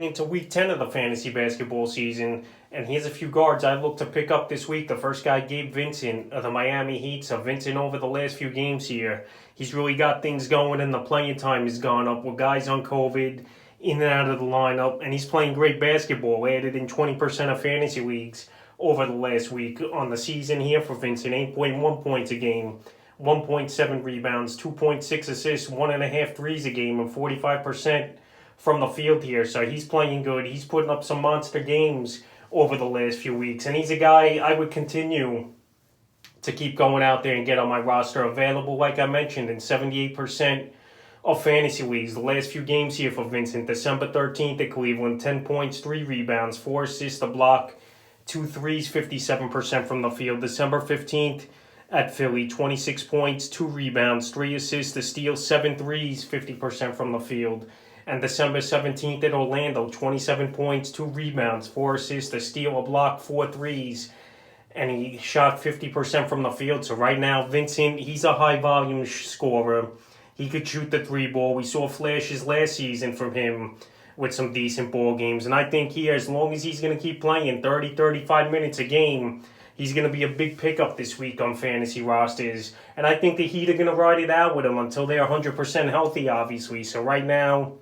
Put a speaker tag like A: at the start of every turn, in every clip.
A: Into week 10 of the fantasy basketball season, and here's a few guards I look to pick up this week. The first guy, Gabe Vincent of the Miami Heat. So Vincent, over the last few games here, he's really got things going, and the playing time has gone up with guys on COVID, in and out of the lineup, and he's playing great basketball. Added in 20% of fantasy leagues over the last week on the season here for Vincent. 8.1 points a game, 1.7 rebounds, 2.6 assists, 1.5 threes a game, and 45% from the field here. So he's playing good. He's putting up some monster games over the last few weeks. And he's a guy I would continue to keep going out there and get on my roster. Available, like I mentioned, in 78% of fantasy leagues. The last few games here for Vincent. December 13th at Cleveland, 10 points, 3 rebounds, 4 assists, a block, 2 threes, 57% from the field. December 15th at Philly, 26 points, 2 rebounds, 3 assists, a steal, 7 threes, 50% from the field. And December 17th at Orlando, 27 points, 2 rebounds, 4 assists, a steal, a block, 4 threes. And he shot 50% from the field. So right now, Vincent, he's a high-volume scorer. He could shoot the 3 ball. We saw flashes last season from him with some decent ball games. And I think here, as long as he's going to keep playing 30, 35 minutes a game, he's going to be a big pickup this week on fantasy rosters. And I think the Heat are going to ride it out with him until they're 100% healthy, obviously. So right now,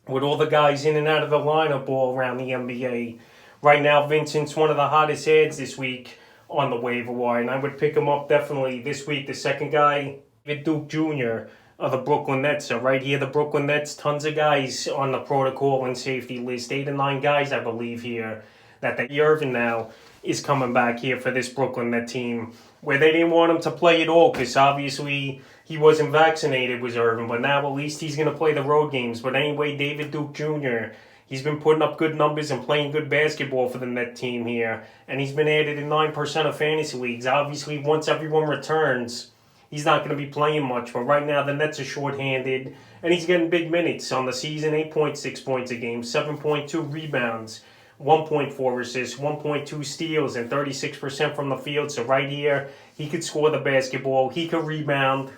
A: with all the guys in and out of the lineup all around the NBA, right now Vincent's one of the hottest ads this week on the waiver wire, and I would pick him up definitely this week. The second guy, Duke Jr. of the Brooklyn Nets. So right here, the Brooklyn Nets, tons of guys on the protocol and safety list. 8 or 9 guys, I believe, here. That the Irvin now is coming back here for this Brooklyn Net team, where they didn't want him to play at all because obviously he wasn't vaccinated, was Irvin, but now at least he's going to play the road games. But anyway, David Duke Jr., he's been putting up good numbers and playing good basketball for the Net team here, and he's been added in 9% of fantasy leagues. Obviously, once everyone returns, he's not going to be playing much, but right now the Nets are shorthanded, and he's getting big minutes on the season. 8.6 points a game, 7.2 rebounds, 1.4 assists, 1.2 steals, and 36% from the field. So right here, he could score the basketball, he could rebound.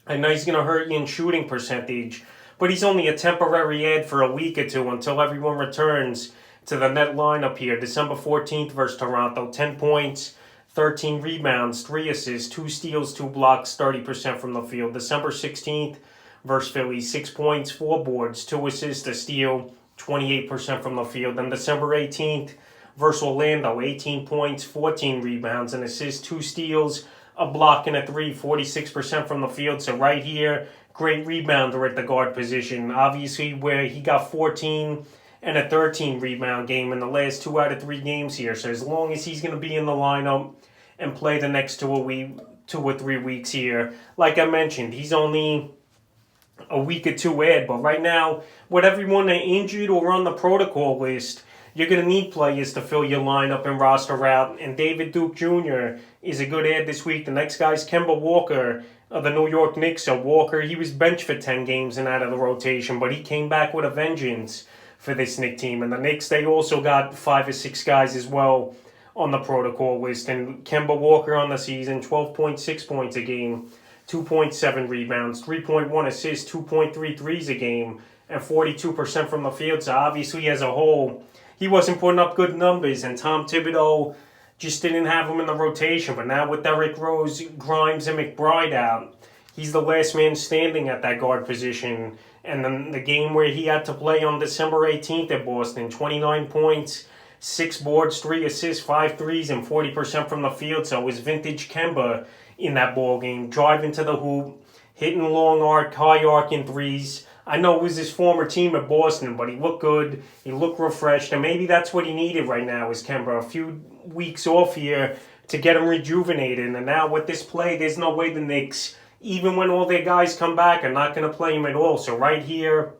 A: I know he's going to hurt you in shooting percentage, but he's only a temporary ad for a week or two until everyone returns to the Net lineup here. December 14th versus Toronto, 10 points, 13 rebounds, 3 assists, 2 steals, 2 blocks, 30% from the field. December 16th versus Philly, 6 points, 4 boards, 2 assists, a steal, 28% from the field. Then December 18th versus Orlando, 18 points, 14 rebounds, an assist, 2 steals, a block and a 3, 46% from the field. So right here, great rebounder at the guard position. Obviously, where he got 14 and a 13 rebound game in the last 2 out of 3 games here. So as long as he's going to be in the lineup and play the next 2 or 3 weeks here, like I mentioned, he's only a week or 2 ad. But right now, with everyone that injured or on the protocol list, you're going to need players to fill your lineup and roster out. And David Duke Jr. is a good ad this week. The next guy's Kemba Walker of the New York Knicks. So Walker, he was benched for 10 games and out of the rotation, but he came back with a vengeance for this Knicks team. And the Knicks, they also got 5 or 6 guys as well on the protocol list. And Kemba Walker on the season, 12.6 points a game, 2.7 rebounds, 3.1 assists, 2.3 threes a game, and 42% from the field. So obviously, as a whole, he wasn't putting up good numbers, and Tom Thibodeau just didn't have him in the rotation. But now with Derrick Rose, Grimes, and McBride out, he's the last man standing at that guard position. And then the game where he had to play on December 18th at Boston, 29 points, 6 boards, 3 assists, 5 threes, and 40% from the field. So it was vintage Kemba in that ball game, driving to the hoop, hitting long arc, high arcing threes. I know it was his former team at Boston, but he looked good. He looked refreshed, and maybe that's what he needed right now is Kemba. A few weeks off here to get him rejuvenated. And now with this play, there's no way the Knicks, even when all their guys come back, are not going to play him at all. So right here,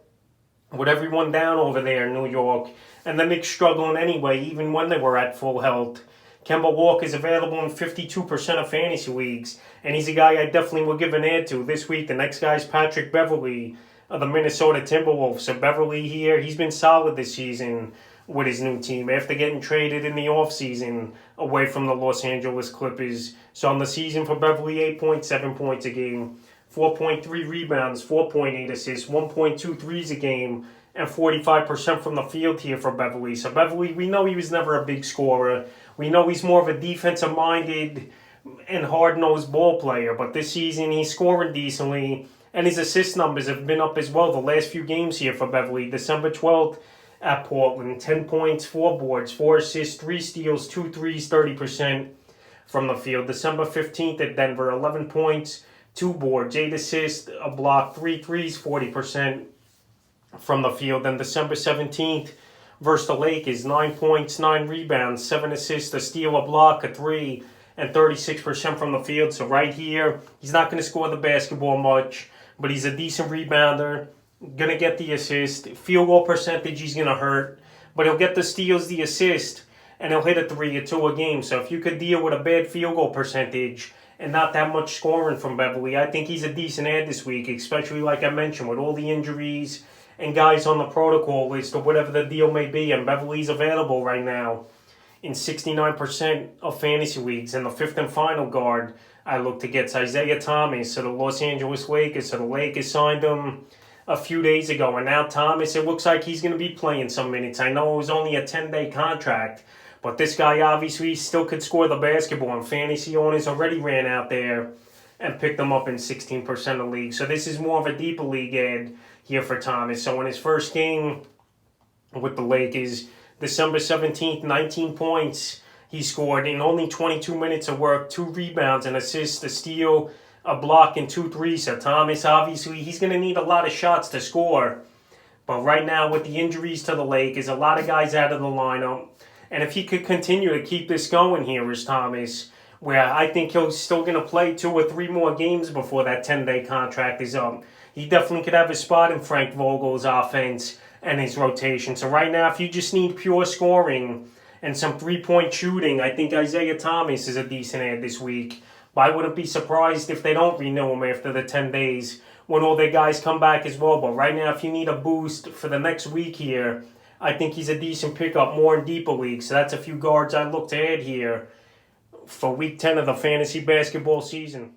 A: with everyone down over there in New York, and the Knicks struggling anyway, even when they were at full health, Kemba Walker is available in 52% of fantasy leagues, and he's a guy I definitely will give an ad to this week. The next guy is Patrick Beverly of the Minnesota Timberwolves. So Beverly here, he's been solid this season with his new team after getting traded in the offseason away from the Los Angeles Clippers. So on the season for Beverly, 8.7 points a game, 4.3 rebounds, 4.8 assists, 1.2 threes a game, and 45% from the field here for Beverly. So Beverly, we know he was never a big scorer. We know he's more of a defensive-minded and hard-nosed ball player. But this season, he's scoring decently. And his assist numbers have been up as well the last few games here for Beverly. December 12th at Portland, 10 points, 4 boards, 4 assists, 3 steals, 2 threes, 30% from the field. December 15th at Denver, 11 points, 2 boards, 8 assists, a block, 3 threes, 40% from the field. Then December 17th versus the Lakers, 9 points, 9 rebounds, 7 assists, a steal, a block, a 3, and 36% from the field. So right here, he's not going to score the basketball much, but he's a decent rebounder, going to get the assist. Field goal percentage, he's going to hurt, but he'll get the steals, the assist, and he'll hit a 3 or 2 a game. So if you could deal with a bad field goal percentage and not that much scoring from Beverly, I think he's a decent ad this week, especially like I mentioned, with all the injuries and guys on the protocol list or whatever the deal may be. And Beverly's available right now in 69% of fantasy leagues. And the fifth and final guard I look to get Isaiah Thomas to the Los Angeles Lakers. So the Lakers signed him a few days ago. And now Thomas, it looks like he's going to be playing some minutes. I know it was only a 10-day contract, but this guy obviously still could score the basketball. And fantasy owners already ran out there and picked him up in 16% of leagues. So this is more of a deeper league ad here for Thomas. So in his first game with the Lakers, December 17th, 19 points he scored in only 22 minutes of work, 2 rebounds, an assist, a steal, a block, and 2 threes. So Thomas, obviously, he's going to need a lot of shots to score. But right now, with the injuries to the Lakers, a lot of guys out of the lineup. And if he could continue to keep this going here as Thomas, where I think he's still going to play 2 or 3 more games before that 10-day contract is up, he definitely could have a spot in Frank Vogel's offense and his rotation. So right now, if you just need pure scoring and some three-point shooting, I think Isaiah Thomas is a decent ad this week. But I wouldn't be surprised if they don't renew him after the 10 days when all their guys come back as well. But right now, if you need a boost for the next week here, I think he's a decent pickup more in deeper leagues. So that's a few guards I look to add here for week 10 of the fantasy basketball season.